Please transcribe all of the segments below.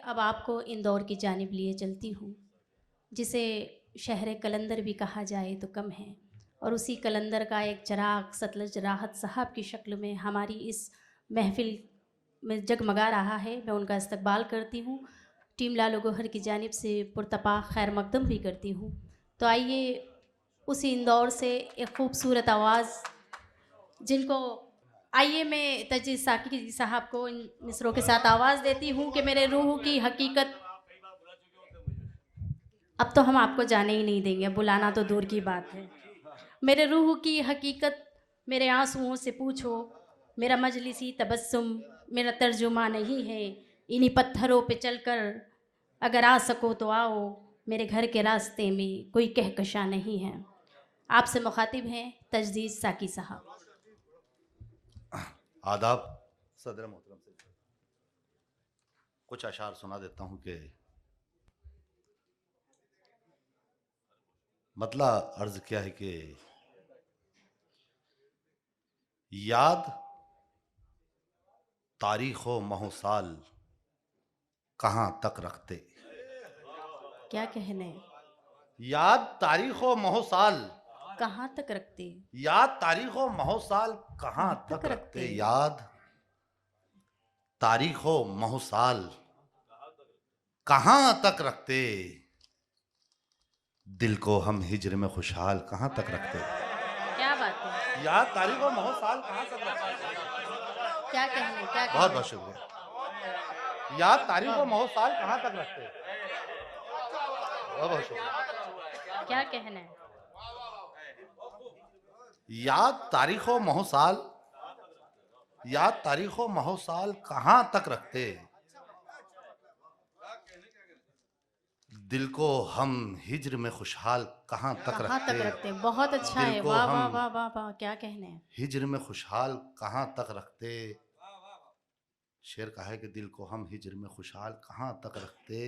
अब आपको इंदौर की जानिब लिए चलती हूँ, जिसे शहर कलंदर भी कहा जाए तो कम है। और उसी कलंदर का एक चिराग सतलज राहत साहब की शक्ल में हमारी इस महफ़िल में जगमगा रहा है। मैं उनका इस्तकबाल करती हूँ। टीम लालो गौहर की जानिब से पुरतपा खैर मकदम भी करती हूँ। तो आइए उसी इंदौर से एक ख़ूबसूरत आवाज़ जिनको आइए मैं तजदीद साकी साहब को इन मिसरों के साथ आवाज़ देती हूँ कि मेरे रूह की हकीकत। अब तो हम आपको जाने ही नहीं देंगे, बुलाना तो दूर की बात है। मेरे रूह की हकीकत मेरे आंसुओं से पूछो, मेरा मजलिसी तबस्सुम मेरा तर्जुमा नहीं है। इन्हीं पत्थरों पे चलकर अगर आ सको तो आओ, मेरे घर के रास्ते में कोई कहकशा नहीं है। आपसे मुखातिब हैं तजदीद साकी साहब। आदाब। सदर मोहतरम से कुछ अशार सुना देता हूँ कि मतलब अर्ज क्या है कि याद तारीख व माह साल कहाँ तक रखते। क्या कहने, याद तारीख व माह साल, कहाँ तक रखते, याद तारीख व माह साल कहाँ कहाँ तक तक रखते। रखते। याद तारीख व माह साल कहाँ तक रखते। दिल को हम हिज्र में खुशहाल कहाँ तक रखते। क्या बात है, याद तारीख व माह साल कहाँ तक रखते। क्या कहने, क्या बहुत कहने। बहुत शुक्रिया। याद तारीख व वाह, माह साल कहाँ तक रखते। बहुत बहुत शुक्रिया। क्या कहने। याद तारीख व माह साल, याद तारीख व माह साल कहाँ तक रखते। दिल को हम हिज्र में खुशहाल कहाँ तक कहाँ तक रखते। रखते, बहुत अच्छा दिल है। को वाह हम वाह वाह वाह वाह, क्या कहने। हिज्र में खुशहाल कहाँ तक रखते। शेर कहा है कि दिल को हम हिज्र में खुशहाल कहाँ तक रखते।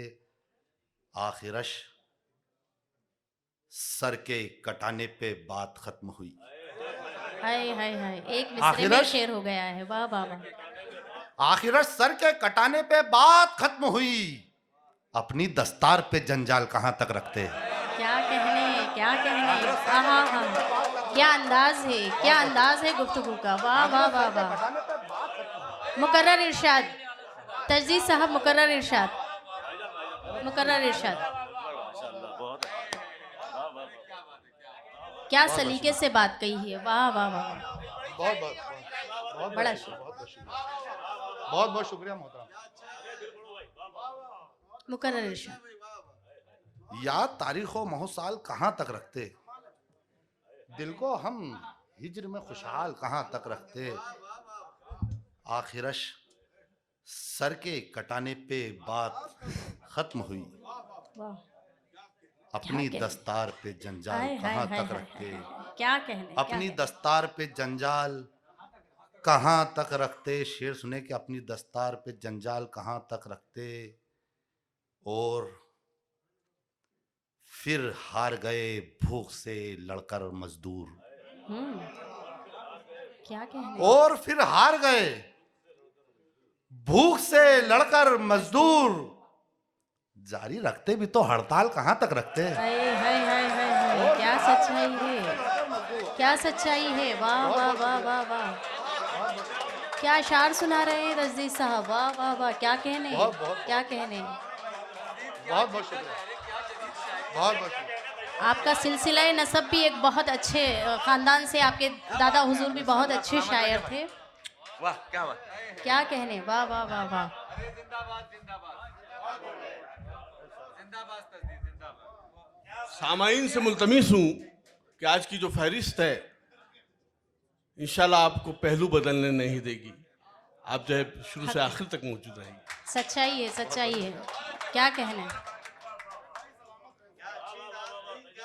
आखिरश सर के कटाने पे बात खत्म हुई। हाय हाय हाय, एक मिसरे में ही आखिरश, शेर हो गया है। वाह वाह वाह, आखिरश सर के कटाने पे बात खत्म हुई। अपनी दस्तार पे जंजाल कहाँ तक रखते। क्या कहने, क्या कहने। आखिरश सर के आहा हा, कटाने पे बात खत्म क्या हुई। अंदाज है, क्या अंदाज है गुफ्तगू का। वाह वाह आखिरश वाह सर के वाह। कटाने पे बात खत्म हुई। मुकर्रर इरशाद, तजदीद साहब मुकर्रर इरशाद, मुकर्रर इरशाद। क्या बहुत बहुत सलीके शुक्रिया। से बात कही है। वाह वाह वाह वाह, बहुत बहुत बहुत बहुत बड़ा शुक्रिया। शुक्र। बहुत बहुत शुक्रिया। बहुत बहुत शुक्रिया मोहतरम। मुकर्रर इरशाद। याद तारीख व माह साल कहाँ तक रखते। दिल को हम हिज्र में खुशहाल कहाँ तक रखते। आखिरश सर के कटाने पे बात खत्म हुई। वाह, क्या अपनी कहने। दस्तार पे जंजाल हाय हाय कहाँ हाय तक हाय हाय रखते। हाय, क्या कहने, क्या अपनी कहने। दस्तार पे जंजाल कहाँ तक रखते। शेर सुने कि अपनी दस्तार पे जंजाल कहाँ तक रखते। और फिर हार गए भूख से लड़कर मजदूर। क्या कहने। और फिर हार गए भूख से लड़कर मजदूर। जारी रखते भी तो हड़ताल कहाँ तक रखते। हाय हाय हाय हाय हाय, और क्या फिर हार गए सच्चाई भूख से है, लड़कर मजदूर। क्या सच्चाई है। वाह बहुत वाह बहुत वाह शुक्रिया। वाह वाह, बहुत बहुत क्या शार सुना रहे हैं रजदी साहब। वाह वाह वाह, क्या कहने, बहुत बहुत क्या कहने। बहुत बहुत शुक्रिया। बहुत बहुत शुक्रिया। आपका सिलसिला नसब भी एक बहुत अच्छे ख़ानदान से, आपके दादा हुजूर भी बहुत अच्छे शायर थे। वाह क्या बात। क्या कहने। वाह वाह वाह वाह। सामाइन से मुल्तमिस हूँ कि आज की जो फहरिस्त है इंशाल्लाह आपको पहलू बदलने नहीं देगी। आप जो है शुरू से हक है, आखिर तक मौजूद रहेंगे। सच्चाई है, सच्चाई है। क्या कहने।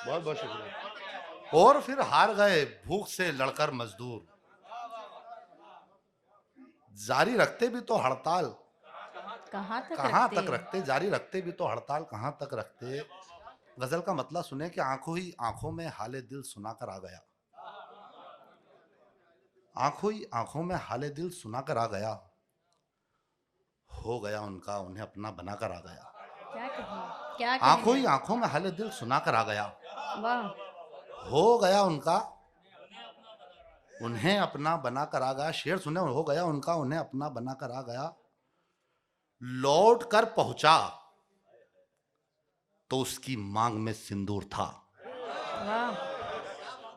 बहुत बहुत शुक्रिया। और फिर हार गए भूख से लड़कर मजदूर। जारी रखते भी तो हड़ताल कहाँ तक कहाँ रखते। तक रखते। जारी रखते भी तो हड़ताल कहाँ तक रखते। गजल का मतलब सुने कि आंखों ही आंखों में हाले दिल सुनाकर आ गया। आंखों ही आंखों में हाले दिल सुनाकर आ गया। हो गया उनका, उन्हें अपना बनाकर आ गया। क्या कहें, क्या आंखों ही कहें। आंखों में हाले दिल सुनाकर आ गया। वाह, हो गया उनका, उन्हें अपना बनाकर आ गया। शेर सुने, हो गया उनका, उन्हें अपना बनाकर आ गया। लौट कर पहुंचा तो उसकी मांग में सिंदूर था। वाह,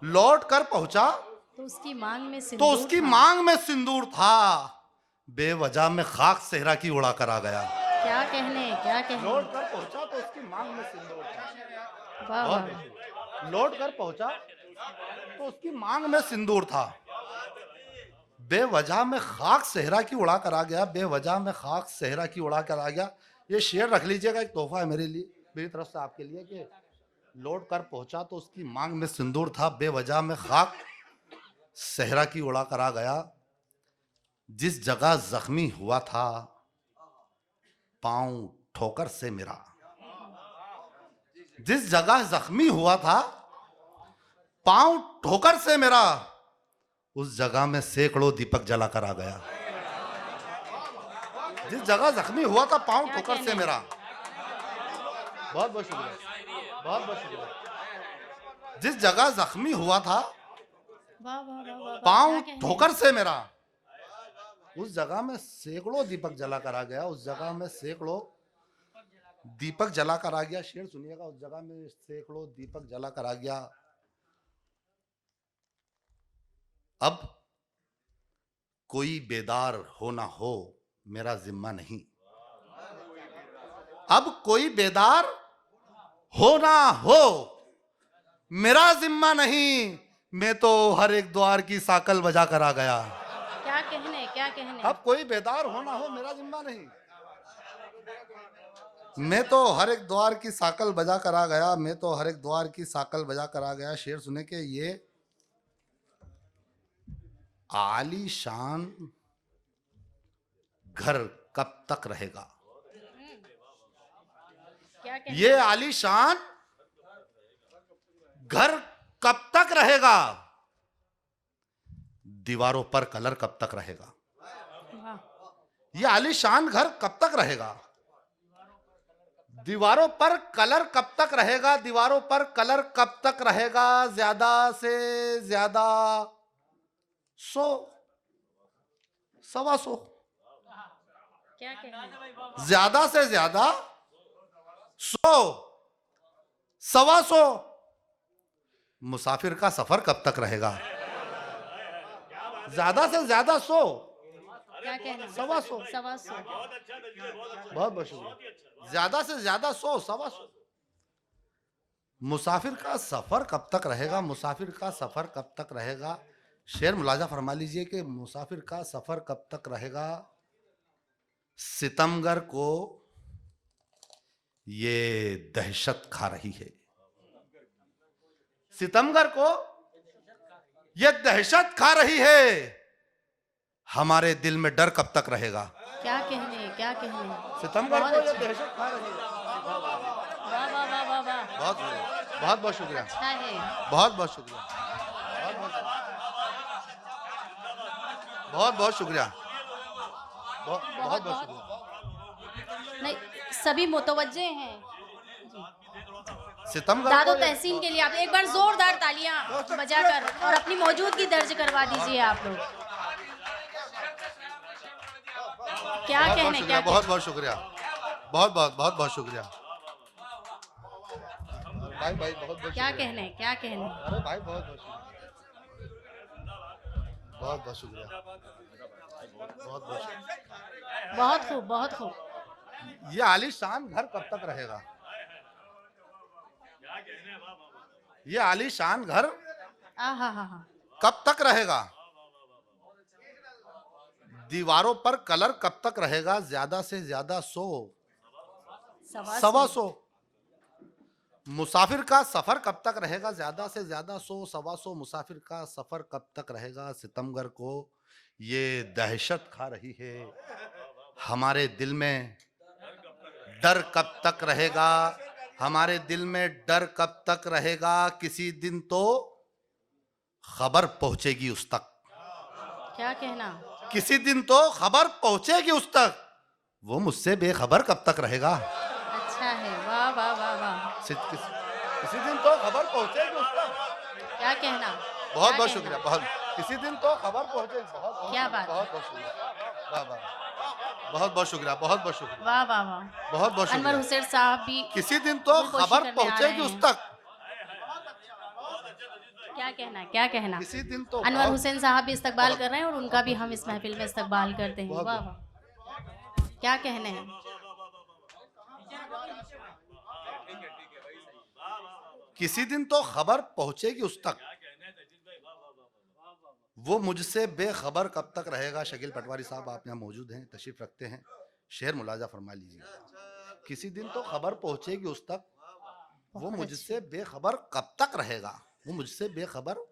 लौट कर पहुंचा तो उसकी मांग में तो सिंदूर उसकी था। मांग में सिंदूर था। बेवजह में खाक सेहरा की उड़ा कर आ गया। क्या कहने, क्या कहने। लौट कर पहुंचा तो उसकी मांग में सिंदूर था। वाह बहुत वाह, बढ़िया। लौट कर पहुंचा तो उसकी मांग में सिंदूर था। बेवजह में खाक सेहरा की उड़ा कर आ गया। बेवजह में खाक सेहरा की उड़ा कर आ गया। ये शेर रख लीजिएगा, एक तोहफा है मेरे लिए, मेरी तरफ से आपके लिए, कि लौट कर पहुंचा तो उसकी मांग में सिंदूर था। बेवजह में खाक सेहरा की उड़ा कर आ गया। जिस जगह जख्मी हुआ था पांव ठोकर से मेरा। जिस जगह जख्मी हुआ था पांव ठोकर से मेरा, उस जगह में सैकड़ों दीपक जलाकर आ गया। जिस जगह जख्मी हुआ था पांव क्या ठोकर से कहने। मेरा। बहुत बहुत शुक्रिया, बहुत बहुत शुक्रिया। जिस जगह जख्मी हुआ था वाह वाह वाह वाह, पांव क्या कहने। ठोकर से मेरा, उस जगह में सैकड़ों दीपक जलाकर आ गया। उस जगह में सैकड़ों दीपक जलाकर आ गया। शेर सुनिएगा, उस जगह में सैकड़ों दीपक जलाकर आ गया। अब कोई बेदार हो ना हो मेरा जिम्मा नहीं। अब कोई बेदार हो ना हो मेरा जिम्मा नहीं। मैं तो हर एक द्वार की साकल बजा कर आ गया। क्या कहने, क्या कहने। अब कोई बेदार हो ना हो मेरा जिम्मा नहीं। मैं तो हर एक द्वार की साकल बजा कर आ गया। मैं तो हर एक द्वार की साकल बजा कर आ गया। शेर सुने के ये आलीशान घर कब तक रहेगा। क्या कहने। ये आलीशान घर कब तक रहेगा। दीवारों पर कलर कब तक रहेगा। वाह, ये आलीशान घर कब तक रहेगा। दीवारों पर कलर कब तक रहेगा। दीवारों पर कलर कब तक रहेगा। ज्यादा से ज्यादा 100 125 क्या कहने। ज्यादा से ज्यादा 100 125 मुसाफिर का सफर कब तक रहेगा। ज्यादा से ज्यादा 100 क्या कहना। 125 125। बहुत बहुत शुक्रिया। ज्यादा से ज्यादा 100 125 मुसाफिर का सफर कब तक रहेगा। मुसाफिर का सफर कब तक रहेगा। शेर मुलाजा फरमा लीजिए कि मुसाफिर का सफर कब तक रहेगा। सितमगर को ये दहशत खा रही है। सितमगर को ये दहशत खा रही है। हमारे दिल में डर कब तक रहेगा। क्या कहने, क्या कहने। सितमगर बहुत को ये अच्छा। दहशत खा रही है। वाह वाह वाह वाह वाह, बहुत बहुत बहुत शुक्रिया, अच्छा है। बहुत बहुत शुक्रिया, बहुत बहुत शुक्रिया, बहुत बहुत बहुत शुक्रिया। नहीं, सभी मुतवज्जे हैं। सितमगर दादो को ये- तहसीन के लिए आप एक बार जोरदार तालियां बजाकर और अपनी मौजूदगी दर्ज करवा दीजिए आप लोग। क्या बहुत बहुत कहने, शुक्रिया, क्या बहुत बहुत शुक्रिया, बहुत बहुत बहुत बहुत शुक्रिया भाई, भाई बहुत बहुत क्या शुक्रिया। कहने, क्या कहने। अरे भाई बहुत बहुत शुक्रिया, बहुत बहुत शुक्रिया, बहुत बहुत शुक्रिया। बहुत खूब, बहुत खूब। ये आलीशान घर कब तक रहेगा। ये आलीशान घर आ हा हा हा, कब तक रहेगा। दीवारों पर कलर कब तक रहेगा। ज्यादा से ज्यादा 100 125 मुसाफिर का सफर कब तक रहेगा। ज्यादा से ज्यादा 100 125 मुसाफिर का सफर कब तक रहेगा। सितमगर को ये दहशत खा रही है। हमारे दिल में डर कब तक रहेगा। हमारे दिल में डर कब तक रहेगा। किसी दिन तो खबर पहुंचेगी उस तक। क्या कहना। किसी दिन तो खबर पहुंचेगी उस तक। वो मुझसे बेखबर कब तक रहेगा। अच्छा है, वाह वाह वाह वाह। किसी दिन तो खबर पहुंचेगी उस तक। क्या कहना, बहुत क्या बहुत कहना? शुक्रिया। बहुत किसी दिन तो खबर पहुंचेगी। बहुत बहुत क्या बात है? बहुत बहुत शुक्रिया। वाह वाह, बहुत बहुत शुक्रिया। बहुत बहुत शुक्रिया। वाह वाह वाह। बहुत बहुत अनवर शुक्रिया। हुसैन साहब भी किसी दिन तो गुलपोशी खबर करने आ पहुंचेगी रहे उस हैं। तक। क्या कहना, क्या कहना? किसी दिन तो अनवर बहुत हुसैन साहब भी इस्तकबाल बहुत कर रहे हैं और उनका भी हम इस महफिल में इस्तकबाल करते हैं। बहुत वाह वाह, क्या कहने हैं। किसी दिन तो खबर पहुंचेगी उस तक। वो मुझसे बेखबर कब तक रहेगा। शकील पटवारी साहब आप यहाँ मौजूद हैं, तशरीफ रखते हैं, शेर मुलाजा फरमा लीजिए। किसी दिन तो खबर पहुंचेगी उस तक, वो बहुत मुझसे बेखबर कब तक रहेगा। वो मुझसे बेखबर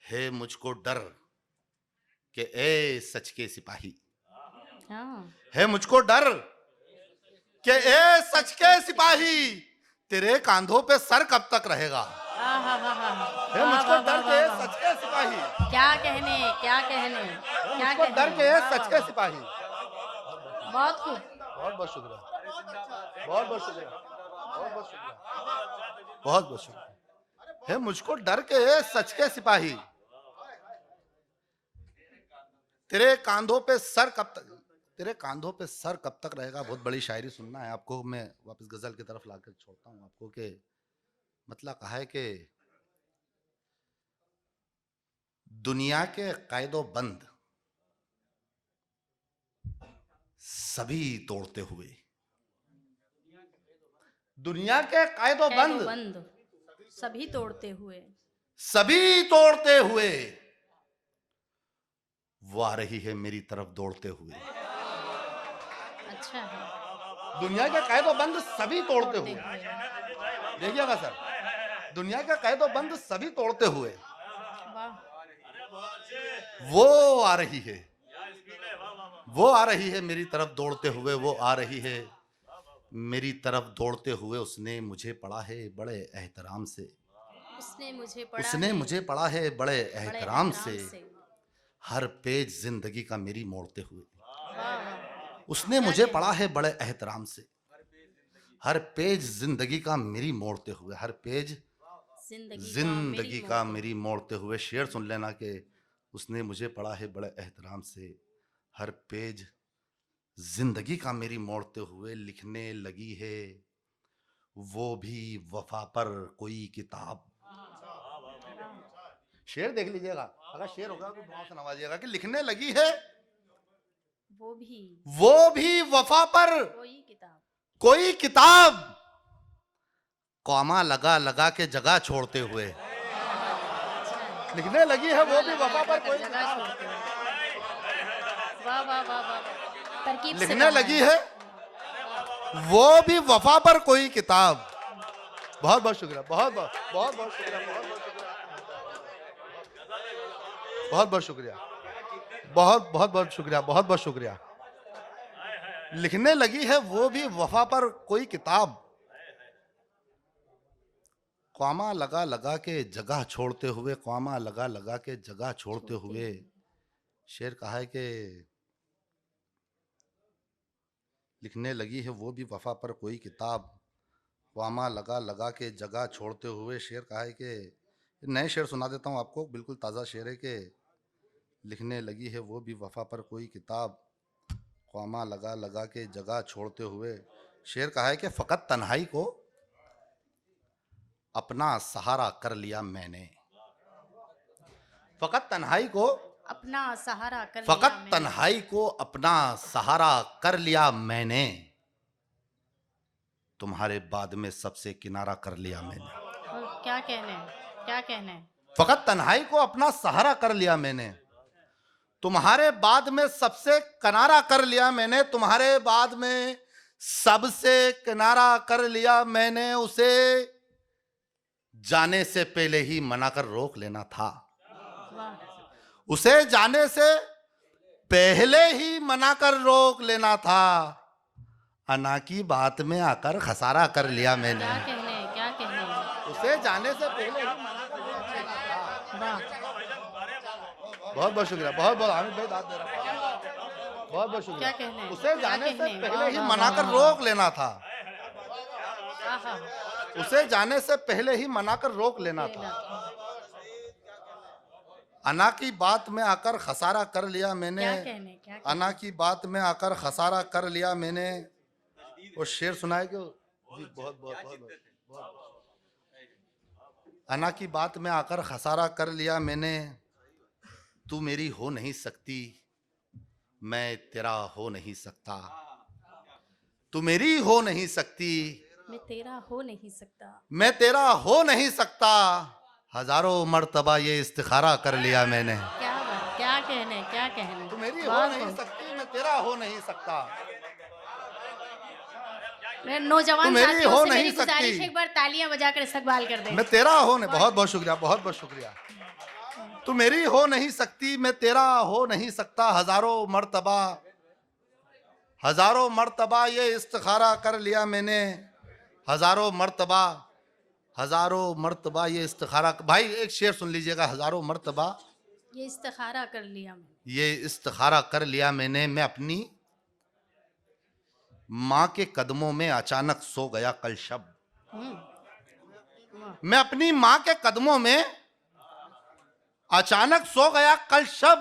है, मुझको डर कि ए सच के सिपाही। हाँ, है मुझको डर कि ए सच के सिपाही, तेरे कांधों पे सर कब तक रहेगा। है मुझको डर के सच के सिपाही। क्या कहने, क्या कहने, क्या मुझको डर कहने। के सच के सिपाही। बहुत खूब। बहुत बहुत शुक्रिया। बहुत बहुत शुक्रिया। बहुत बहुत शुक्रिया। बहुत बहुत शुक्रिया। है मुझको डर के सच के सिपाही, तेरे कांधों पे सर कब तक, तेरे कांधों पे सर कब तक रहेगा। बहुत बड़ी शायरी सुनना है आपको। मैं वापस गजल की तरफ लाकर छोड़ता हूँ आपको कि मतलब कहा है कि दुनिया के कायदो बंद सभी तोड़ते हुए, दुनिया के कायदो बंद बंद सभी तोड़ते हुए, सभी तोड़ते हुए, वो आ रही है मेरी तरफ दौड़ते हुए। अच्छा है। दुनिया के कायदो बंद सभी तोड़ते हुए, देखिएगा सर, दुनिया के कायदो बंद सभी तोड़ते हुए वाह, वो आ रही है, वो आ रही है मेरी तरफ दौड़ते हुए। वो आ रही है मेरी तरफ दौड़ते हुए। उसने मुझे पढ़ा है बड़े एहतराम से, उसने मुझे पढ़ा उसने है मुझे पढ़ा है बड़े बड़े एहतराम से, हर पेज जिंदगी का मेरी मोड़ते हुए। वाह वाह, उसने मुझे पढ़ा है बड़े एहतराम से, हर पेज जिंदगी का मेरी मोड़ते हुए। हर पेज जिंदगी का मेरी मोड़ते हुए। शेर सुन लेना कि उसने मुझे पढ़ा है बड़े एहतराम से, हर पेज जिंदगी का मेरी मोड़ते हुए। लिखने लगी है वो भी वफा पर कोई किताब। शेर देख लीजिएगा, अगर शेर होगा तो दुआ से नवाजिएगा कि लिखने लगी है वो भी वफा पर कोई किताब, कौमा लगा लगा के जगह छोड़ते हुए। लिखने लगी है वो भी वफा पर कोई किताब, वाह वाह वाह वाह, तरकीब से लिखने कहा लगी है। है वो भी वफा पर कोई किताब। बहुत बहुत शुक्रिया। बहुत बहुत बहुत बहुत शुक्रिया। बहुत बहुत शुक्रिया। बहुत बहुत बहुत शुक्रिया। बहुत बहुत शुक्रिया। लिखने लगी है वो भी वफा पर कोई किताब, कौमा लगा लगा के जगह छोड़ते हुए। कौमा लगा लगा के जगह छोड़ते हुए। शेर कहा है कि लिखने लगी है वो भी वफा पर कोई किताब, कौमा लगा लगा के जगह छोड़ते हुए। शेर कहा है कि नए शेर सुना देता हूँ आपको, बिल्कुल ताज़ा शेर है कि लिखने लगी है वो भी वफा पर कोई किताब, कौमा लगा लगा के जगह छोड़ते हुए। शेर कहा है कि फ़कत तन्हाई को अपना सहारा कर लिया मैंने, फ़कत तन्हाई को अपना सहारा कर फ़कत लिया तन्हाई को अपना सहारा कर लिया मैंने, तुम्हारे बाद में सबसे किनारा कर लिया मैंने। और क्या कहने, क्या कहने। फ़कत तन्हाई को अपना सहारा कर लिया मैंने, तुम्हारे बाद में सबसे किनारा कर लिया मैंने। तुम्हारे बाद में सबसे किनारा कर लिया मैंने। उसे जाने से पहले ही मना कर रोक लेना था, उसे जाने से पहले ही मना कर रोक लेना था। अना की बात में आकर खसारा कर लिया मैंने। क्या कहने, क्या कहने। उसे जाने से पहले ही मना कर रोक लेना था। वाह, बहुत बहुत शुक्रिया। बहुत बहुत हामिद भाई दाद दे रहा हूं। बहुत बहुत शुक्रिया। क्या कहना है? उसे क्या जाने से कहना है? पहले वाह, ही वाह, मनाकर वाह, रोक लेना था। आहा, उसे जाने से पहले ही मनाकर रोक लेना था। अना की बात में आकर खसारा कर लिया मैंने। क्या कहने, क्या कहने? अना की बात में आकर खसारा कर लिया मैंने। वो शेर सुनाए क्यों जी? बहुत बहुत बहुत बहुत। अना की बात में आकर खसारा कर लिया मैंने। तू मेरी हो नहीं सकती, मैं तेरा हो नहीं सकता। तू मेरी हो नहीं सकती, मैं तेरा हो नहीं सकता। मैं तेरा हो नहीं सकता। हजारों मर्तबा ये इस्तिखारा कर लिया मैंने। क्या बात, क्या कहने, क्या कहने? तू मेरी हो बहुत नहीं बहुत। सकती, मैं तेरा हो नहीं सकता। मेरे तू नौजवान मेरी साथियों हो से नहीं मेरी गुजारिश है, सकती। एक बार तालियां बजाकर इस्तकबाल कर दें। मैं तेरा हो नहीं, बहुत बहुत शुक्रिया, बहुत बहुत शुक्रिया। तू मेरी हो नहीं सकती, मैं तेरा हो नहीं सकता। हजारों मर्तबा ये इस्तिखारा कर लिया मैंने। हजारों मर्तबा ये इस्तिखारा। भाई एक शेर सुन लीजिएगा। हजारों मर्तबा ये इस्तिखारा कर लिया मैंने। ये इस्तिखारा कर लिया मैंने। मैं अपनी माँ के कदमों में अचानक सो गया कल शब। वाह, मैं अपनी माँ के कदमों में अचानक सो गया कल शब।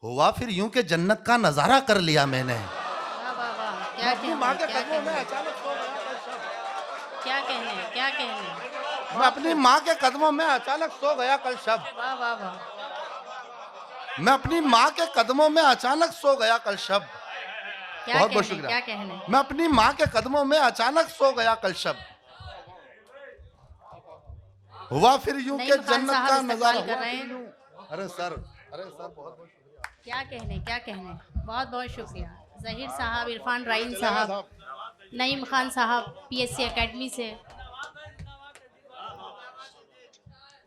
हुआ फिर यूं के जन्नत का नजारा कर लिया मैंने। वाह, वाह, वाह, मैं क्या अपनी कहने, माँ के क्या कदमों में कहने, अचानक सो गया कल शब। क्या कहने, क्या कहने? मैं अपनी माँ के कदमों में अचानक सो गया कल शब। वाह, वाह, वाह, मैं अपनी माँ के कदमों में अचानक सो गया कल शब। क्या बहुत बहुत कहने, शुक्रिया। क्या कहने? मैं अपनी माँ के कदमों में अचानक सो गया कल शब। हुआ फिर यूं के नईम खान जन्नत साहब का इस्तकबाल नजारा। कर रहे हैं। अरे सर बहुत बहुत शुक्रिया। क्या कहने, क्या कहने? बहुत बहुत शुक्रिया। जहीर साहब, इरफान राइन साहब, नईम खान साहब पीएससी एकेडमी से।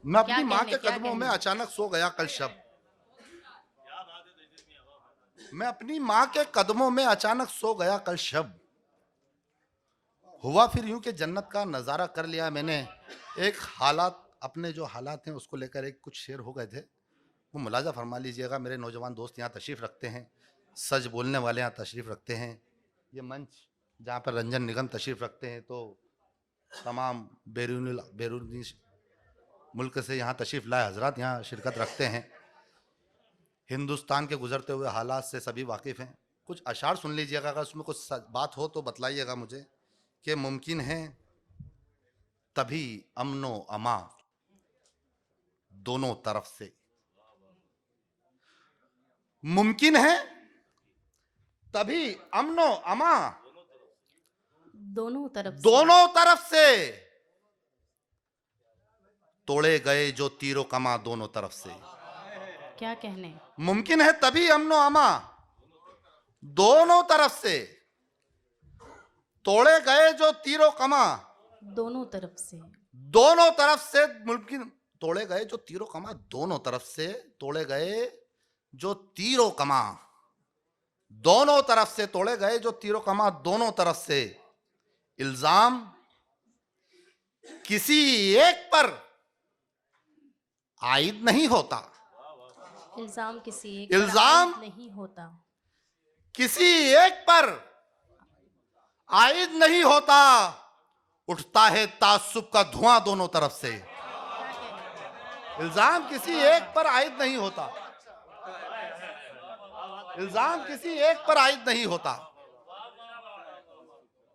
मैं अपनी क्या माँ कहने, के क्या कदमों में कहने? अचानक सो गया कल शब। मैं अपनी माँ के कदमों में अचानक सो गया कल शब। हुआ फिर यूं कि जन्नत का नजारा कर लिया मैंने। एक हालात, अपने जो हालात हैं उसको लेकर एक कुछ शेर हो गए थे, वो मुलाजा फरमा लीजिएगा। मेरे नौजवान दोस्त यहाँ तशरीफ़ रखते हैं, सच बोलने वाले यहाँ तशरीफ़ रखते हैं। ये मंच जहाँ पर रंजन निगम तशरीफ़ रखते हैं, तो तमाम बैरूनी मुल्क से यहाँ तशरीफ़ लाए हजरात यहाँ शिरकत रखते हैं। हिंदुस्तान के गुजरते हुए हालात से सभी वाकिफ़ हैं। कुछ अशार सुन लीजिएगा, अगर उसमें कुछ बात हो तो बतलाइएगा मुझे कि मुमकिन है तभी अमनो अमा दोनों तरफ से। मुमकिन है तभी अमनो अमा दोनों तरफ से। दोनों तरफ से। तोड़े गए जो तीरों कमा दोनों तरफ से। क्या कहने? मुमकिन है तभी अमनो अमा दोनों तरफ से। तोड़े गए जो तीरों कमा दोनों तरफ से। दोनों तरफ से। मुमकिन तोड़े गए जो तीरों कमा दोनों तरफ से। तोड़े गए जो तीरों कमा दोनों तरफ से। तोड़े गए जो तीरों कमा दोनों तरफ से। इल्जाम किसी एक पर आयद नहीं होता। इल्जाम किसी एक इल्जाम पर आयद नहीं होता। किसी एक पर आयद नहीं होता। उठता है तासुब का धुआं दोनों तरफ से। इल्जाम किसी एक पर आयद नहीं होता। इल्जाम किसी एक पर आयद नहीं होता।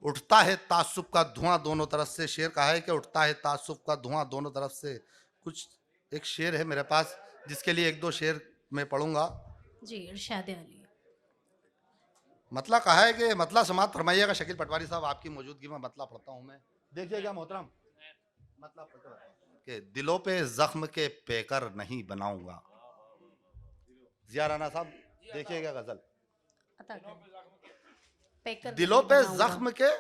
उठता है तासुब का धुआं दोनों तरफ से। शेर कहा है कि उठता है तासुब का धुआं दोनों तरफ से। कुछ एक शेर है मेरे पास जिसके लिए एक दो शेर मैं पढ़ूंगा। जी, इरशाद अली। मतला कहा है कि मतला समात फरमाइएगा। शकील पटवारी साहब आपकी मौजूदगी में मतला पढ़ता हूं मैं। देखिएगा मोहतरम, मतला कि दिलों पे जख्म के पेकर नहीं बनाऊंगा। जिया राना साहब देखिएगा गजल। अता करें। पैकर दिलों नहीं पे बनाऊंगा। जख्म के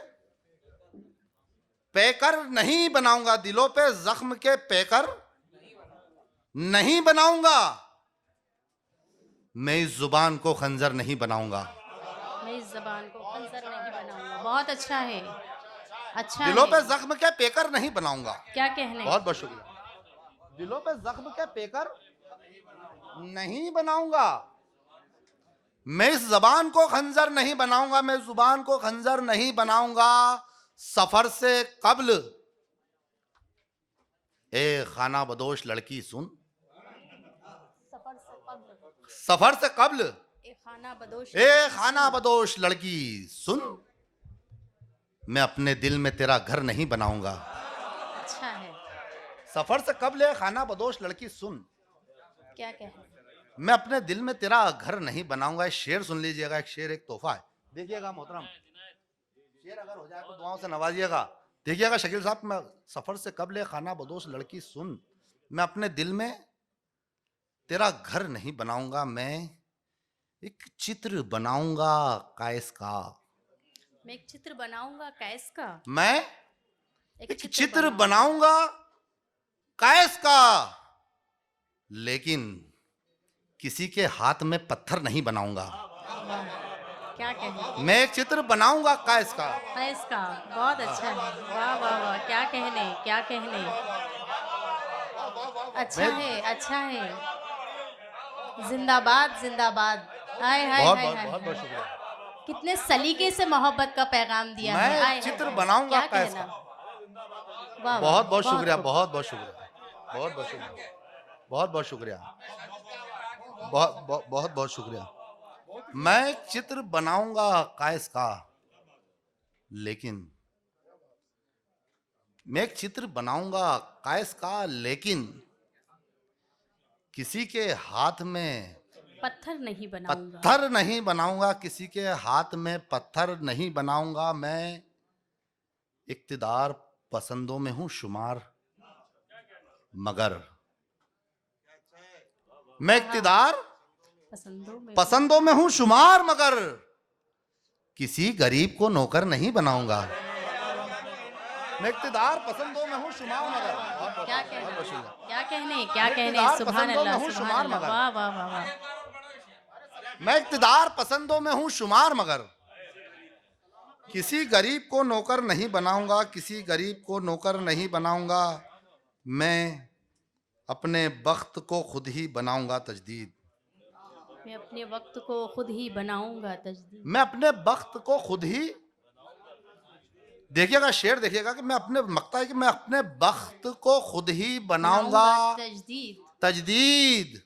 पेकर नहीं बनाऊंगा। दिलों पे जख्म के पेकर नहीं बनाऊंगा। मैं इस जुबान को खंजर नहीं बनाऊंगा। मैं इस जबान को खंजर नहीं बनाऊंगा। बहुत अच्छा है, अच्छा दिलों पे है। जख्म के पेकर नहीं बनाऊंगा। क्या कहने? बहुत बहुत शुक्रिया। दिलों पे जख्म के पेकर नहीं बनाऊंगा। मैं इस जबान को खंजर नहीं बनाऊंगा, मैं जुबान को खंजर नहीं बनाऊंगा। सफर से कब्ल ए खाना बदोश लड़की सुन, सफर से कब्ल ए खाना बदोश लड़की सुन, मैं अपने दिल में तेरा घर नहीं बनाऊंगा। अच्छा है। सफर से कब्ल ए खाना बदोश लड़की सुन, क्या कहें? मैं अपने दिल में तेरा घर नहीं बनाऊंगा। एक शेर सुन लीजिएगा, एक शेर एक तोहफा है, देखिएगा मोहतरम, शेर अगर हो जाए तो दुआओं से नवाजिएगा। देखिएगा शकील साहब, मैं सफर से कब्ल खाना बदोश लड़की सुन, मैं अपने दिल में तेरा घर नहीं बनाऊंगा, मैं एक चित्र बनाऊंगा कैस का। मैं एक चित्र बनाऊंगा कैस का। मैं एक चित्र बनाऊंगा कैस का, लेकिन किसी के हाथ में पत्थर नहीं बनाऊंगा। क्या कहें? मैं एक चित्र बनाऊंगा कैस का। कैस का बहुत अच्छा है। वाह वाह वाह, क्या कहने, क्या कहने। अच्छा है, अच्छा है। जिंदाबाद जिंदाबाद। हाय हाय बहुत हाय बहुत हाय। बहुत बहुत शुक्रिया। कितने सलीके से मोहब्बत का पैगाम दिया है। मैं हाय, चित्र हाय, बनाऊंगा क्या कैस कहना। का। वाह, बहुत बहुत शुक्रिया, खूब। बहुत बहुत शुक्रिया, बहुत बहुत शुक्रिया, बहुत बहुत शुक्रिया, बहुत बहुत बहुत बहुत शुक्रिया। मैं चित्र बनाऊंगा कैस का, लेकिन मैं एक चित्र बनाऊंगा कैस का, लेकिन किसी के हाथ में पत्थर नहीं बनाऊंगा। पत्थर नहीं बनाऊंगा, किसी के हाथ में पत्थर नहीं बनाऊंगा। मैं इक्तिदार पसंदों में हूं शुमार, मगर मैं इक्तिदार पसंदों में हूं शुमार, मगर किसी गरीब को नौकर नहीं बनाऊंगा। मैं इक्तिदार पसंदों में हूं शुमार, मगर क्या कहने, क्या कहने, क्या कहने। सुभान अल्लाह, सुभान अल्लाह। वाह वाह वाह वाह। मैं इक्तिदार पसंदों में हूं शुमार, मगर किसी गरीब को नौकर नहीं बनाऊंगा, किसी गरीब को नौकर नहीं बनाऊंगा। मैं अपने वक्त को खुद ही बनाऊंगा तजदीद। मैं अपने वक्त को खुद ही बनाऊंगा तजदीद। मैं अपने वक्त को खुद ही, देखिएगा शेर देखिएगा कि मैं अपने मकता है कि मैं अपने वक्त को खुद ही बनाऊंगा तजदीद। तजदीद,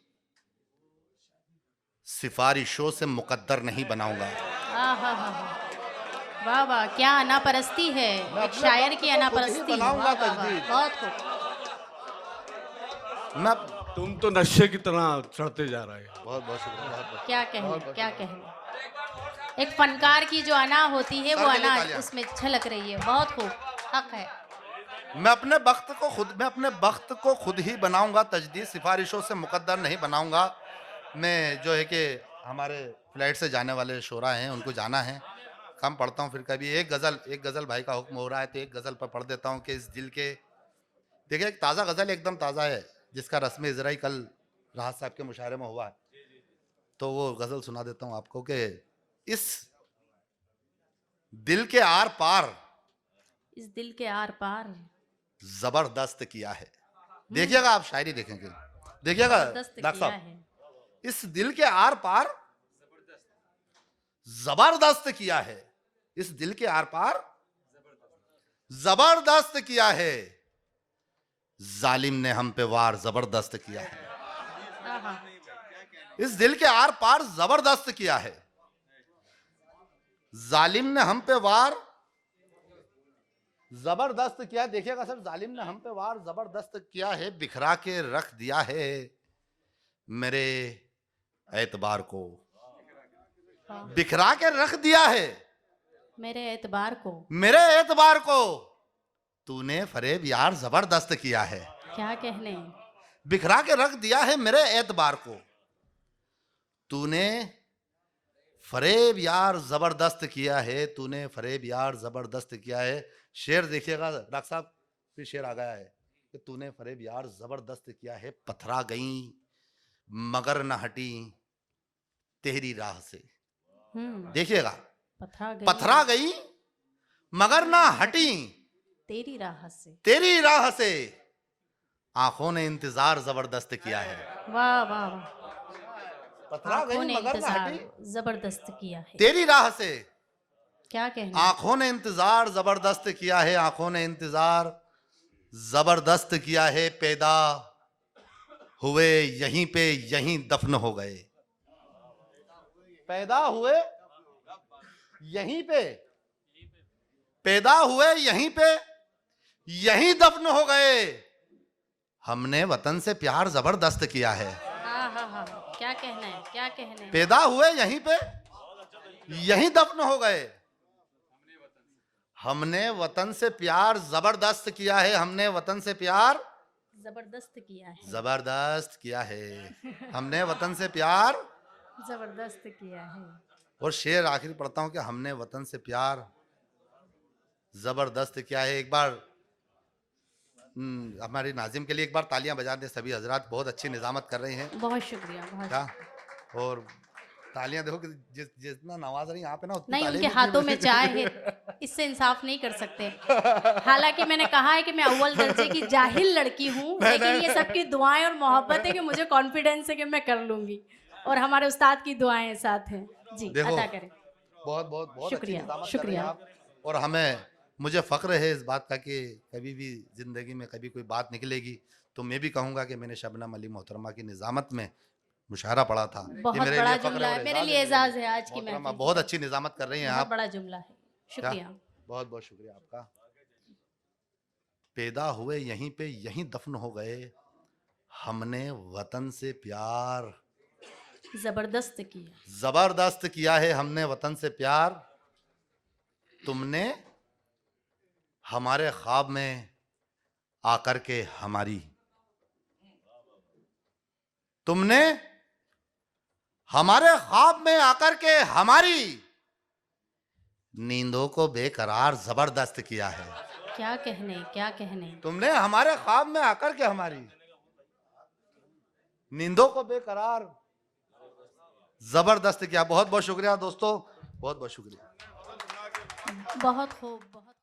सिफारिशों से मुकद्दर नहीं बनाऊंगा। वाह वाह, क्या अनापरस्ती है। एक शायर की अनापरस्ती। बनाऊंगा तजदीद। बहुत खूब। मैं तुम तो नशे की तरह चढ़ते जा रहे हो। बहुत बहुत शुक्रिया, बहुत बहुत। क्या कहने, क्या कहने। एक फनकार की जो अना होती है वो अना उसमें झलक रही है। बहुत खूब, हक है। मैं अपने वक्त को खुद ही बनाऊंगा तजदीद, सिफारिशों से मुकद्दर नहीं बनाऊंगा। मैं जो है कि हमारे फ्लाइट से जाने वाले शोरा हैं, उनको जाना है, कम पढ़ता हूँ। फिर कभी एक गज़ल भाई का हुक्म हो रहा है तो एक गज़ल पर पढ़ देता हूँ कि इस दिल के, देखिए एक ताज़ा गज़ल एकदम ताज़ा है, जिसका रस्म इजराई कल राहत साहब के मुशायरे में हुआ है, तो वो गज़ल सुना देता हूँ आपको कि इस दिल के आर पार, इस दिल के आर पार जबरदस्त किया है। देखिएगा आप शायरी देखेंगे, देखिएगा डॉक्टर साहब, इस दिल के आर पार जबरदस्त किया है, इस दिल के आर पार जबरदस्त किया है, जालिम ने हम पे वार जबरदस्त किया है। इस दिल के आर पार जबरदस्त किया है, जालिम ने हम पे वार जबरदस्त किया है। देखिएगा सर, जालिम ने हम पे वार जबरदस्त किया है, बिखरा के रख दिया है मेरे एतबार को, बिखरा के रख दिया है मेरे एतबार को, मेरे एतबार को, तूने फरेब यार जबरदस्त किया है। क्या कहने। बिखरा के रख दिया है मेरे एतबार को, तूने फरेब यार जबरदस्त किया है, तूने फरेब यार जबरदस्त किया है। शेर देखिएगा डॉक्टर साहब, फिर शेर आ गया है कि तूने फरेब यार जबरदस्त किया है, पथरा गई मगर न हटी तेरी राह से। देखिएगा, पथरा गई मगर ना हटी तेरी राह से, तेरी राह से, आंखों ने इंतजार जबरदस्त किया है। वाह वाह वाह। पथरा गई आंखों ने मगर न इंतजार हटी जबरदस्त किया है। तेरी राह से। क्या कहना, आंखों ने इंतजार जबरदस्त किया है, आंखों ने इंतजार जबरदस्त किया है, पैदा हुए यहीं पे यहीं दफन हो गए। पैदा हुए यहीं पे, पैदा हुए यहीं पे यहीं दफन हो गए। हमने वतन से प्यार जबरदस्त किया है। हाँ, क्या कहना है, क्या कहना है। पैदा हुए यहीं पे यहीं दफन हो गए। हमने वतन से प्यार जबरदस्त किया है, हमने वतन से प्यार जबरदस्त किया है, जबरदस्त किया है, हमने वतन से प्यार। जबरदस्त किया है। और शेर आखिर पढ़ता हूं कि हमने वतन से प्यार जबरदस्त किया है। एक बार हमारी नाजिम के लिए एक बार तालियां बजा दें सभी हजरात, बहुत अच्छी निजामत कर रही हैं। बहुत शुक्रिया, बहुत क्या और तालियां देखो कि जितना नवाज रही यहाँ पे ना उतनी नहीं, तालियां उनके भी हाथों नहीं में चाय है, इससे इंसाफ नहीं कर सकते। हालांकि मैंने कहा है कि मैं अव्वल दर्जे की जाहिल लड़की हूँ, लेकिन ये सबकी दुआएं और मोहब्बत है कि मुझे कॉन्फिडेंस है कि मैं कर लूंगी, और हमारे उस्ताद की दुआएं साथ हैं। जी, देखो, अता करें। बहुत बहुत बहुत अच्छी शुक्रिया, निजामत कर रही शुक्रिया। हैं आप। और हमें मुझे फ़ख्र है इस बात का कि कभी भी ज़िंदगी में कभी कोई बात निकलेगी तो मैं भी कहूँगा कि मैंने शबनम अली मोहतरमा की निज़ामत में मुशायरा पढ़ा था। ये बहुत मेरे बड़ा लिए फ़ख्र जुमला है, और मेरे एज़ाज़ लिए एजाज है आज की मोहतरमा, महफिल। बहुत अच्छी निज़ामत कर रही हैं बहुत आप। बड़ा जुमला है, शुक्रिया। बहुत बहुत शुक्रिया आपका। पैदा हुए यहीं पे यहीं दफन हो गए, हमने वतन से प्यार जबरदस्त किया, जबरदस्त किया है, हमने वतन से प्यार। तुमने हमारे ख्वाब में आकर के हमारी, तुमने हमारे ख्वाब में आकर के हमारी नींदों को बेकरार जबरदस्त किया है। क्या कहने, क्या कहने। तुमने हमारे ख्वाब में आकर के हमारी नींदों को बेकरार जबरदस्त किया। बहुत बहुत शुक्रिया दोस्तों, बहुत बहुत शुक्रिया। बहुत खूब, बहुत